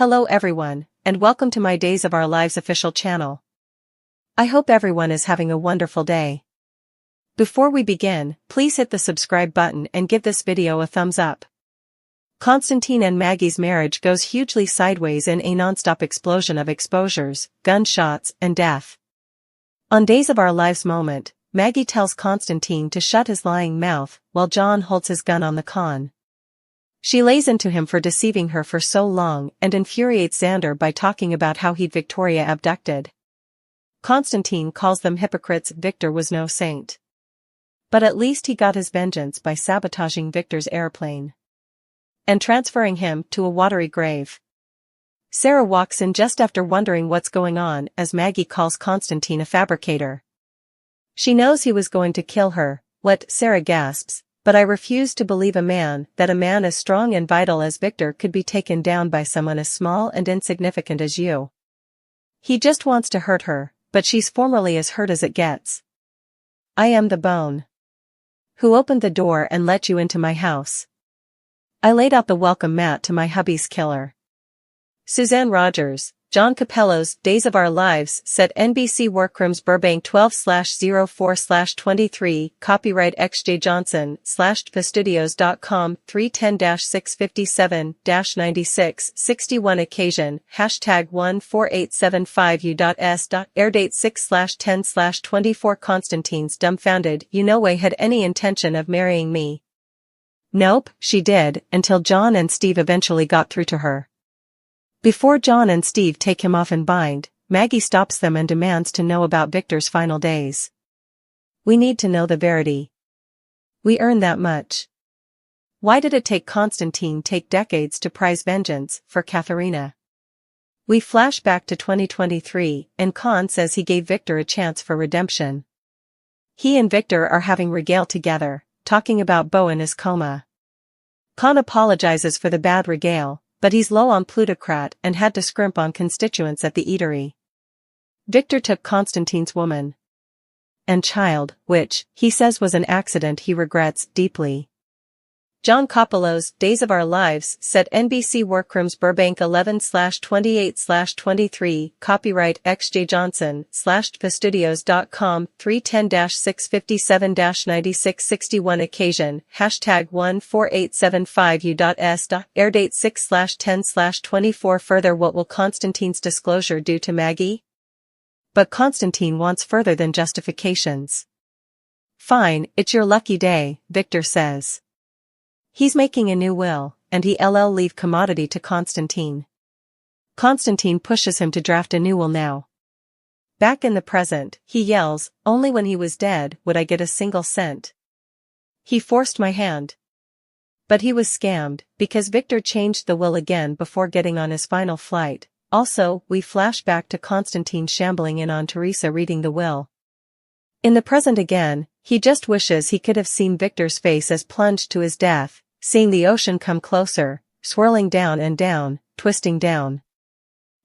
Hello everyone, and welcome to my Days of Our Lives official channel. I hope everyone is having a wonderful day. Before we begin, please hit the subscribe button and give this video a thumbs up. Konstantin and Maggie's marriage goes hugely sideways in a non-stop explosion of exposures, gunshots, and death. On Days of Our Lives moment, Maggie tells Konstantin to shut his lying mouth, while John holds his gun on the con. She lays into him for deceiving her for so long and infuriates Xander by talking about how he'd Victoria abducted. Konstantin calls them hypocrites. Victor was no saint. But at least he got his vengeance by sabotaging Victor's airplane and transferring him to a watery grave. Sarah walks in just after wondering what's going on as Maggie calls Konstantin a fabricator. She knows he was going to kill her. What? Sarah gasps. But I refuse to believe a man as strong and vital as Victor could be taken down by someone as small and insignificant as you. He just wants to hurt her, but she's formerly as hurt as it gets. I am the bone. Who opened the door and let you into my house? I laid out the welcome mat to my hubby's killer. Suzanne Rogers, John Capello's Days of Our Lives, set NBC Workrooms Burbank 12/04/23, copyright XJ Johnson, /tpastudios.com, 310-657-96-61 occasion, #14875u.s. Airdate 6/10/24 Konstantin's dumbfounded. You no way had any intention of marrying me. Nope, she did, until John and Steve eventually got through to her. Before John and Steve take him off and bind, Maggie stops them and demands to know about Victor's final days. We need to know the verity. We earned that much. Why did it take Konstantin decades to prize vengeance for Katharina? We flash back to 2023, and Kon says he gave Victor a chance for redemption. He and Victor are having regale together, talking about Beau in his coma. Kon apologizes for the bad regale, but he's low on plutocrat and had to scrimp on constituents at the eatery. Victor took Konstantin's woman and child, which, he says, was an accident he regrets deeply. John Capello's Days of Our Lives, set NBC Workrooms Burbank 11/28/23, copyright XJ Johnson, /tpastudios.com, 310-657-96-61 occasion, #14875u.s. Airdate 6/10/24 Further, what will Konstantin's disclosure do to Maggie? But Konstantin wants further than justifications. Fine, it's your lucky day, Victor says. He's making a new will, and he'll leave commodity to Konstantin. Konstantin pushes him to draft a new will now. Back in the present, he yells, only when he was dead would I get a single cent. He forced my hand. But he was scammed, because Victor changed the will again before getting on his final flight. Also, we flash back to Konstantin shambling in on Teresa reading the will. In the present again, he just wishes he could have seen Victor's face as plunged to his death, seeing the ocean come closer, swirling down and down, twisting down.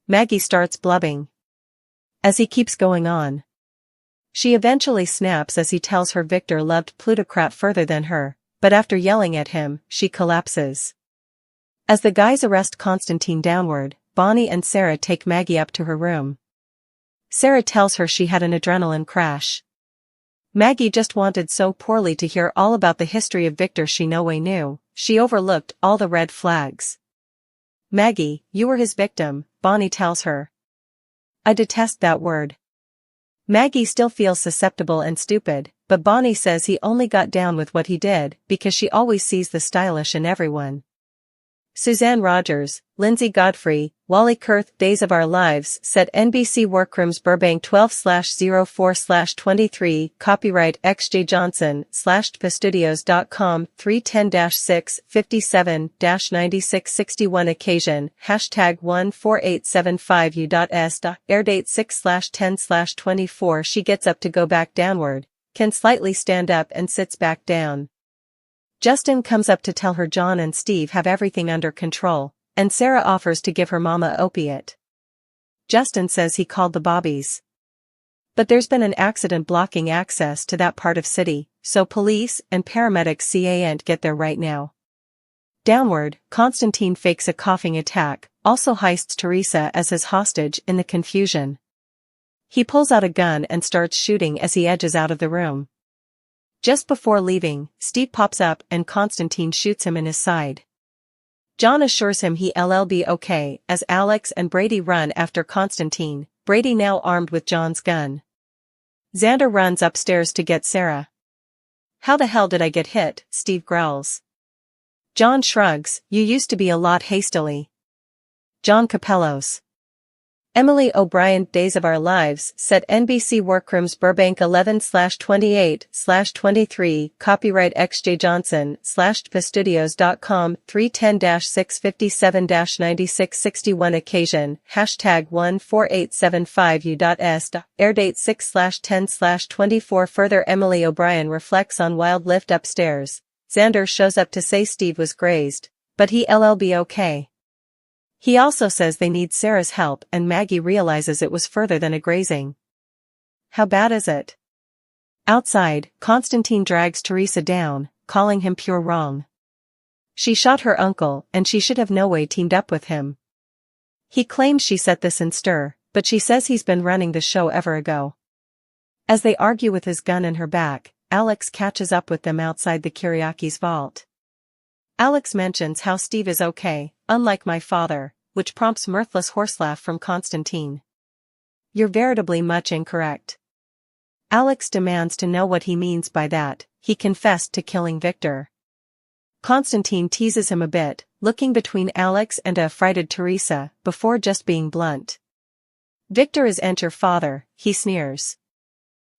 Maggie starts blubbing as he keeps going on. She eventually snaps as he tells her Victor loved plutocrat further than her, but after yelling at him, she collapses. As the guys arrest Konstantin downward, Bonnie and Sarah take Maggie up to her room. Sarah tells her she had an adrenaline crash. Maggie just wanted so poorly to hear all about the history of Victor she no way knew. She overlooked all the red flags. Maggie, you were his victim, Bonnie tells her. I detest that word. Maggie still feels susceptible and stupid, but Bonnie says he only got down with what he did because she always sees the stylish in everyone. Suzanne Rogers, Lindsay Godfrey, Wally Kurth, Days of Our Lives, set NBC Workrooms Burbank 12/04/23, copyright XJ Johnson, /tpastudios.com, 310-657-96-61 occasion, #14875u.s. Airdate 6/10/24 She gets up to go back downward, can slightly stand up and sits back down. Justin comes up to tell her John and Steve have everything under control, and Sarah offers to give her mama opiate. Justin says he called the Bobbies. But there's been an accident blocking access to that part of city, so police and paramedics can't get there right now. Downward, Konstantin fakes a coughing attack, also heists Teresa as his hostage in the confusion. He pulls out a gun and starts shooting as he edges out of the room. Just before leaving, Steve pops up and Konstantin shoots him in his side. John assures him he'll be okay as Alex and Brady run after Konstantin, Brady now armed with John's gun. Xander runs upstairs to get Sarah. "How the hell did I get hit?" Steve growls. John shrugs, "You used to be a lot hastily." John Capellos. Emily O'Brien Days of Our Lives, set NBC Workrooms Burbank 11/28/23, copyright XJ Johnson, /tpastudios.com, 310-657-9661 occasion, hashtag 14875U.S, airdate 6/10/24 further Emily O'Brien reflects on wild lift upstairs. Xander shows up to say Steve was grazed, but he'll be okay. He also says they need Sarah's help and Maggie realizes it was further than a grazing. How bad is it? Outside, Konstantin drags Teresa down, calling him pure wrong. She shot her uncle and she should have no way teamed up with him. He claims she set this in stir, but she says he's been running the show ever ago. As they argue with his gun in her back, Alex catches up with them outside the Kiriaki's vault. Alex mentions how Steve is okay, unlike my father, which prompts mirthless horselaugh from Konstantin. "You're veritably much incorrect." Alex demands to know what he means by that. He confessed to killing Victor. Konstantin teases him a bit, looking between Alex and a affrighted Teresa, before just being blunt. "Victor is your father," he sneers.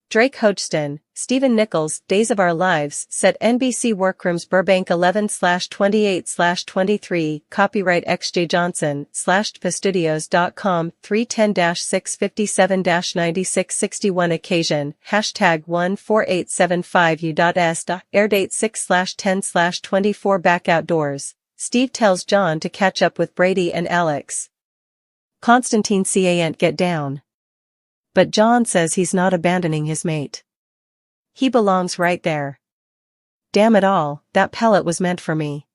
Drake Hodgson, Stephen Nichols, Days of Our Lives, set NBC Workrooms Burbank 11/28/23, copyright XJ Johnson, /tpastudios.com, 310-657-9661 occasion, hashtag 14875U.S, airdate 6/10/24 back outdoors. Steve tells John to catch up with Brady and Alex. Konstantin can't get down. But John says he's not abandoning his mate. He belongs right there. "Damn it all, that pellet was meant for me."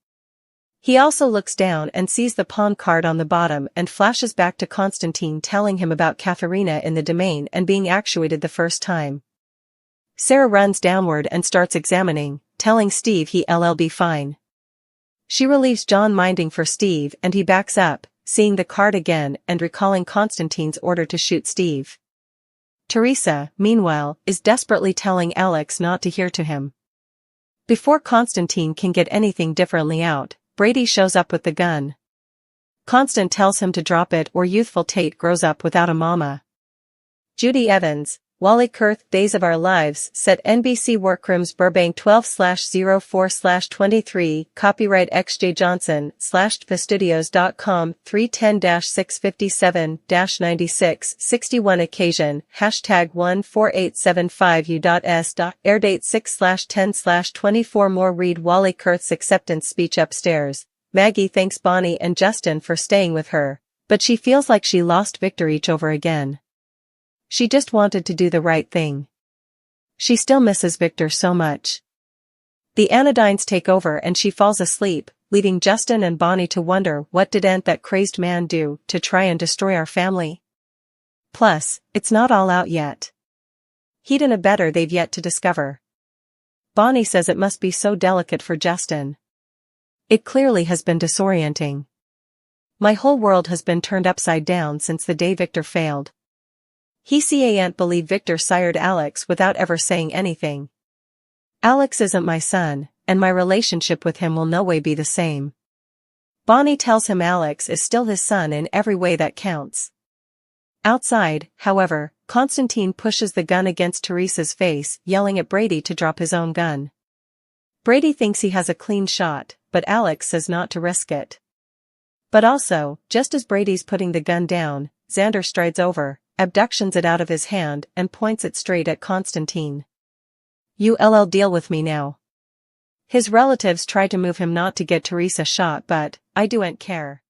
He also looks down and sees the pawn card on the bottom and flashes back to Konstantin telling him about Katharina in the domain and being actuated the first time. Sarah runs downward and starts examining, telling Steve he'll be fine. She relieves John minding for Steve and he backs up, seeing the card again and recalling Konstantin's order to shoot Steve. Teresa, meanwhile, is desperately telling Alex not to hear to him. Before Konstantin can get anything differently out, Brady shows up with the gun. Constant tells him to drop it or youthful Tate grows up without a mama. Judy Evans, Wally Kurth, Days of Our Lives, set NBC Workrooms Burbank 12/04/23, copyright XJ Johnson, /tpastudios.com, 310-657-9661 occasion, hashtag 14875U.S, airdate 6/10/24 more read Wally Kurth's acceptance speech upstairs. Maggie thanks Bonnie and Justin for staying with her, but she feels like she lost Victor each over again. She just wanted to do the right thing. She still misses Victor so much. The anodynes take over and she falls asleep, leaving Justin and Bonnie to wonder what did that crazed man do to try and destroy our family. Plus, it's not all out yet. He'd and a better they've yet to discover. Bonnie says it must be so delicate for Justin. It clearly has been disorienting. My whole world has been turned upside down since the day Victor failed. He can't believe Victor sired Alex without ever saying anything. Alex isn't my son, and my relationship with him will no way be the same. Bonnie tells him Alex is still his son in every way that counts. Outside, however, Konstantin pushes the gun against Teresa's face, yelling at Brady to drop his own gun. Brady thinks he has a clean shot, but Alex says not to risk it. But also, just as Brady's putting the gun down, Xander strides over, abductions it out of his hand and points it straight at Konstantin. "You'll deal with me now." His relatives try to move him not to get Teresa shot but, I don't care.